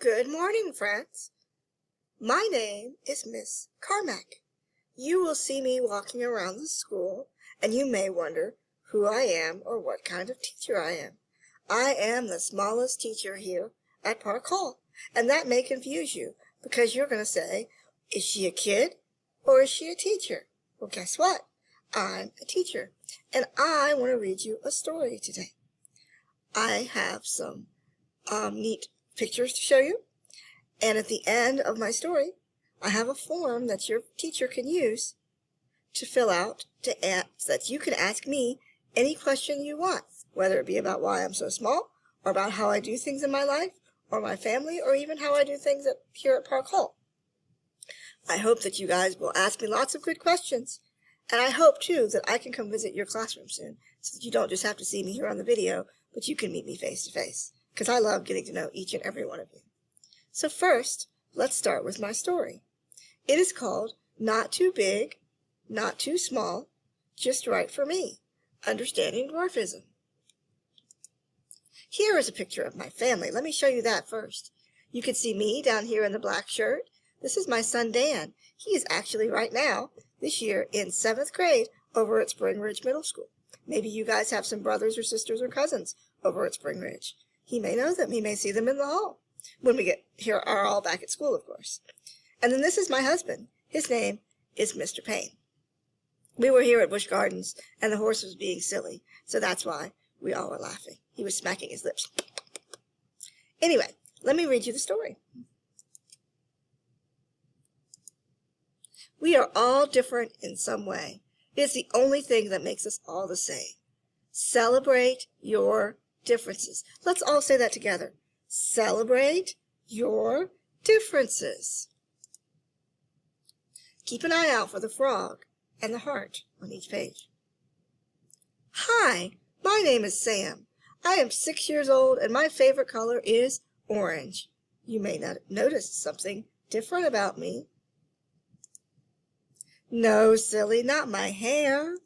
Good morning, friends. My name is Miss Carmack. You will see me walking around the school, and you may wonder who I am or what kind of teacher I am. I am the smallest teacher here at Park Hall, and that may confuse you because you're going to say, is she a kid or is she a teacher? Well, guess what? I'm a teacher, and I want to read you a story today. I have some neat pictures to show you. And at the end of my story, I have a form that your teacher can use to fill out that you can ask me any question you want, whether it be about why I'm so small, or about how I do things in my life, or my family, or even how I do things here at Park Hall. I hope that you guys will ask me lots of good questions, and I hope, too, that I can come visit your classroom soon, so that you don't just have to see me here on the video, but you can meet me face to face, because I love getting to know each and every one of you. So first, let's start with my story. It is called Not Too Big, Not Too Small, Just Right for Me, Understanding Dwarfism. Here is a picture of my family. Let me show you that first. You can see me down here in the black shirt. This is my son Dan. He is actually right now, this year, in 7th grade over at Spring Ridge Middle School. Maybe you guys have some brothers or sisters or cousins over at Spring Ridge. He may know them. He may see them in the hall. When we are all back at school, of course. And then this is my husband. His name is Mr. Payne. We were here at Busch Gardens, and the horse was being silly, so that's why we all were laughing. He was smacking his lips. Anyway, let me read you the story. We are all different in some way. It's the only thing that makes us all the same. Celebrate your differences. Let's all say that together. Celebrate your differences. Keep an eye out for the frog and the heart on each page. Hi, my name is Sam. I am 6 years old and my favorite color is orange. You may not notice something different about me. No, silly, not my hair.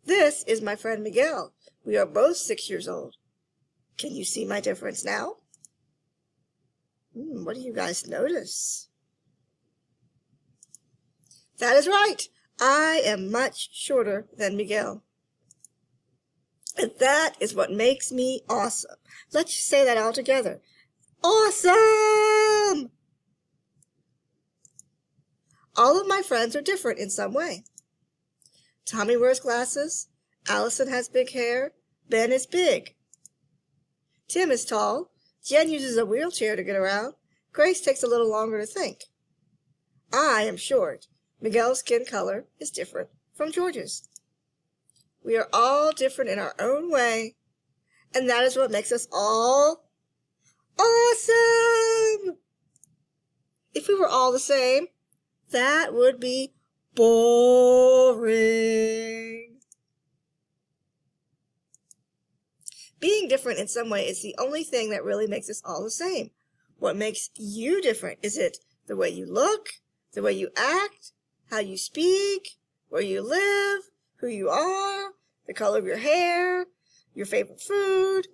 This is my friend Miguel. We are both 6 years old. Can you see my difference now? What do you guys notice? That is right. I am much shorter than Miguel. And that is what makes me awesome. Let's just say that all together. Awesome! All of my friends are different in some way. Tommy wears glasses. Allison has big hair. Ben is big. Tim is tall. Jen uses a wheelchair to get around. Grace takes a little longer to think. I am short. Miguel's skin color is different from George's. We are all different in our own way, and that is what makes us all awesome. If we were all the same, that would be boring. Being different in some way is the only thing that really makes us all the same. What makes you different? Is it the way you look, the way you act, how you speak, where you live, who you are, the color of your hair, your favorite food?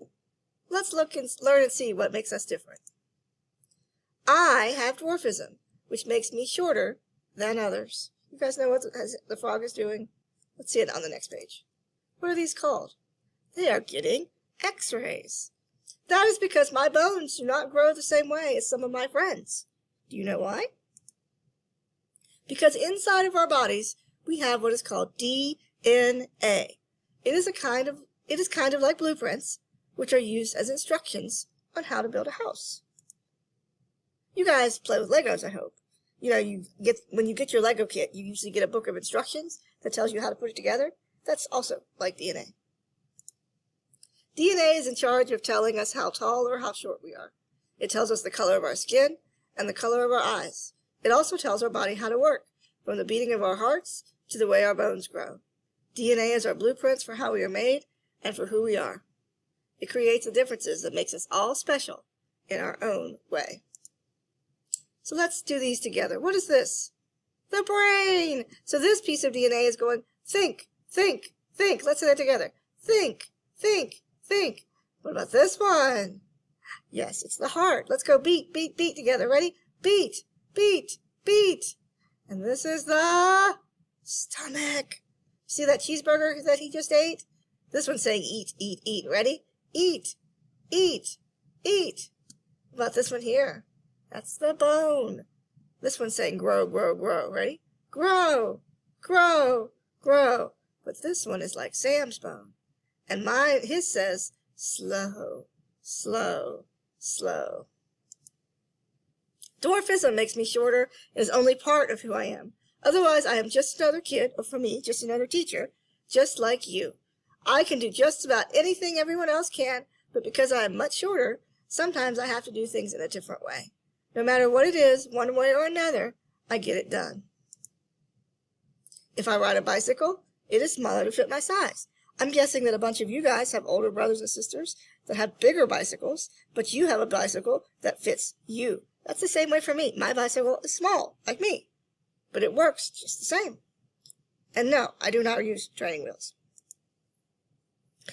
Let's look and learn and see what makes us different. I have dwarfism, which makes me shorter than others. You guys know what the frog is doing? Let's see it on the next page. What are these called? They are getting X-rays. That is because my bones do not grow the same way as some of my friends. Do you know why? Because inside of our bodies, we have what is called DNA. It is kind of like blueprints, which are used as instructions on how to build a house. You guys play with Legos, I hope. You know, when you get your Lego kit, you usually get a book of instructions that tells you how to put it together. That's also like DNA. DNA is in charge of telling us how tall or how short we are. It tells us the color of our skin and the color of our eyes. It also tells our body how to work, from the beating of our hearts to the way our bones grow. DNA is our blueprints for how we are made and for who we are. It creates the differences that makes us all special in our own way. So let's do these together. What is this? The brain! So this piece of DNA is going, think, think, think. Let's say that together. Think, think, think. What about this one? Yes, it's the heart. Let's go beat, beat, beat together. Ready? Beat, beat, beat. And this is the stomach. See that cheeseburger that he just ate? This one's saying eat, eat, eat. Ready? Eat, eat, eat. What about this one here? That's the bone. This one's saying grow, grow, grow. Ready? Grow, grow, grow. But this one is like Sam's bone. And his says slow, slow, slow. Dwarfism makes me shorter and is only part of who I am. Otherwise, I am just another kid, or for me, just another teacher, just like you. I can do just about anything everyone else can, but because I am much shorter, sometimes I have to do things in a different way. No matter what it is, one way or another, I get it done. If I ride a bicycle, it is smaller to fit my size. I'm guessing that a bunch of you guys have older brothers and sisters that have bigger bicycles, but you have a bicycle that fits you. That's the same way for me. My bicycle is small, like me, but it works just the same. And no, I do not use training wheels.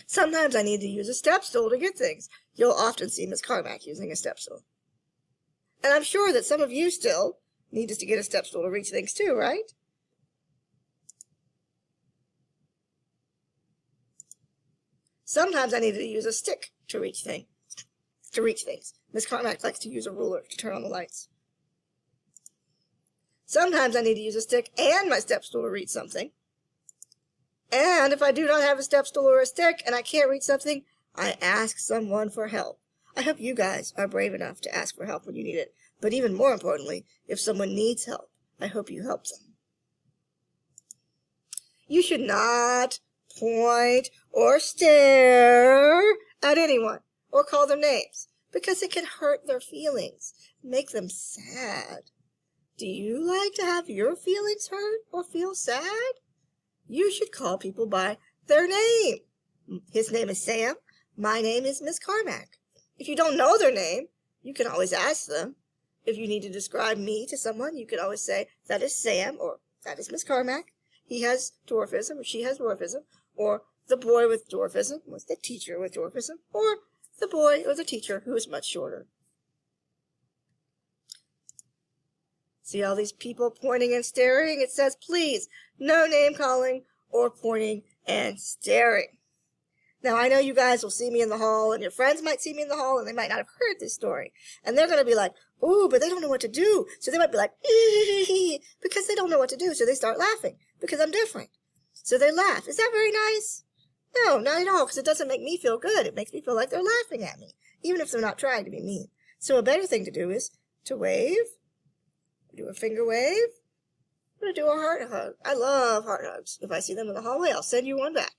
Sometimes I need to use a step stool to get things. You'll often see Miss Carmack using a step stool. And I'm sure that some of you still need to get a step stool to reach things too, right? Sometimes I need to use a stick to reach things. Miss Carmack likes to use a ruler to turn on the lights. Sometimes I need to use a stick and my step stool to reach something. And if I do not have a step stool or a stick and I can't reach something, I ask someone for help. I hope you guys are brave enough to ask for help when you need it. But even more importantly, if someone needs help, I hope you help them. You should not point or stare at anyone or call them names because it can hurt their feelings, make them sad. Do you like to have your feelings hurt or feel sad? You should call people by their name. His name is Sam. My name is Miss Carmack. If you don't know their name, you can always ask them. If you need to describe me to someone, you can always say, that is Sam, or that is Miss Carmack. He has dwarfism, or she has dwarfism, or the boy with dwarfism, or the teacher with dwarfism, or the boy or the teacher who is much shorter. See all these people pointing and staring? It says, please, no name calling or pointing and staring. Now, I know you guys will see me in the hall, and your friends might see me in the hall, and they might not have heard this story. And they're going to be like, ooh, but they don't know what to do. So they might be like, because they don't know what to do. So they start laughing because I'm different. So they laugh. Is that very nice? No, not at all, because it doesn't make me feel good. It makes me feel like they're laughing at me, even if they're not trying to be mean. So a better thing to do is to wave, do a finger wave, I'm going to do a heart hug. I love heart hugs. If I see them in the hallway, I'll send you one back.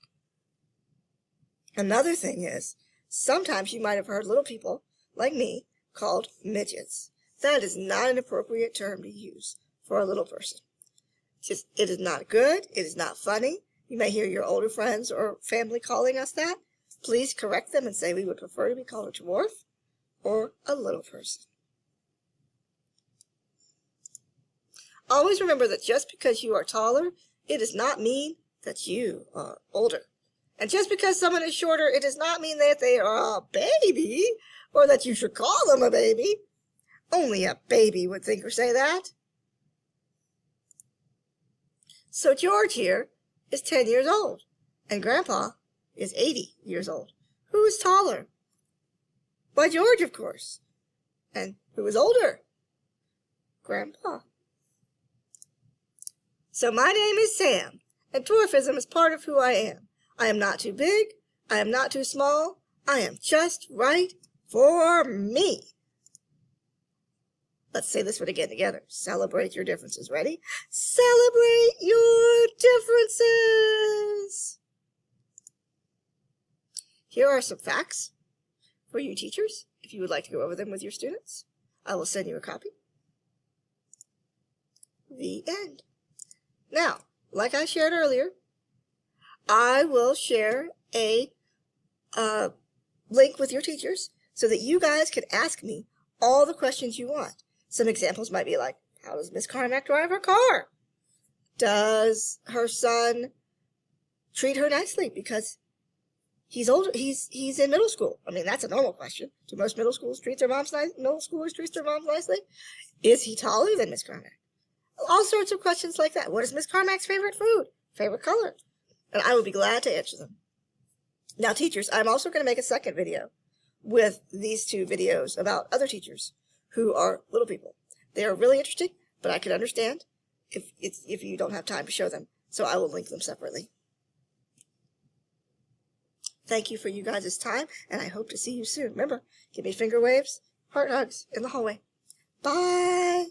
Another thing is, sometimes you might have heard little people, like me, called midgets. That is not an appropriate term to use for a little person. It is not good. It is not funny. You may hear your older friends or family calling us that. Please correct them and say we would prefer to be called a dwarf or a little person. Always remember that just because you are taller, it does not mean that you are older. And just because someone is shorter, it does not mean that they are a baby or that you should call them a baby. Only a baby would think or say that. So George here is 10 years old, and Grandpa is 80 years old. Who is taller? Why, George, of course. And who is older? Grandpa. So my name is Sam, and dwarfism is part of who I am. I am not too big. I am not too small. I am just right for me. Let's say this one again together. Celebrate your differences. Ready? Celebrate your differences. Here are some facts for you teachers, if you would like to go over them with your students. I will send you a copy. The end. Now, like I shared earlier, I will share a link with your teachers so that you guys can ask me all the questions you want. Some examples might be like, how does Miss Carmack drive her car? Does her son treat her nicely because He's older. He's in middle school. I mean, that's a normal question. Do most middle schoolers treat their moms nicely? Is he taller than Miss Carmack? All sorts of questions like that. What is Miss Carmack's favorite food? Favorite color? And I will be glad to answer them. Now, teachers, I'm also going to make a second video with these two videos about other teachers who are little people. They are really interesting, but I can understand if you don't have time to show them. So I will link them separately. Thank you for you guys' time, and I hope to see you soon. Remember, give me finger waves, heart hugs in the hallway. Bye!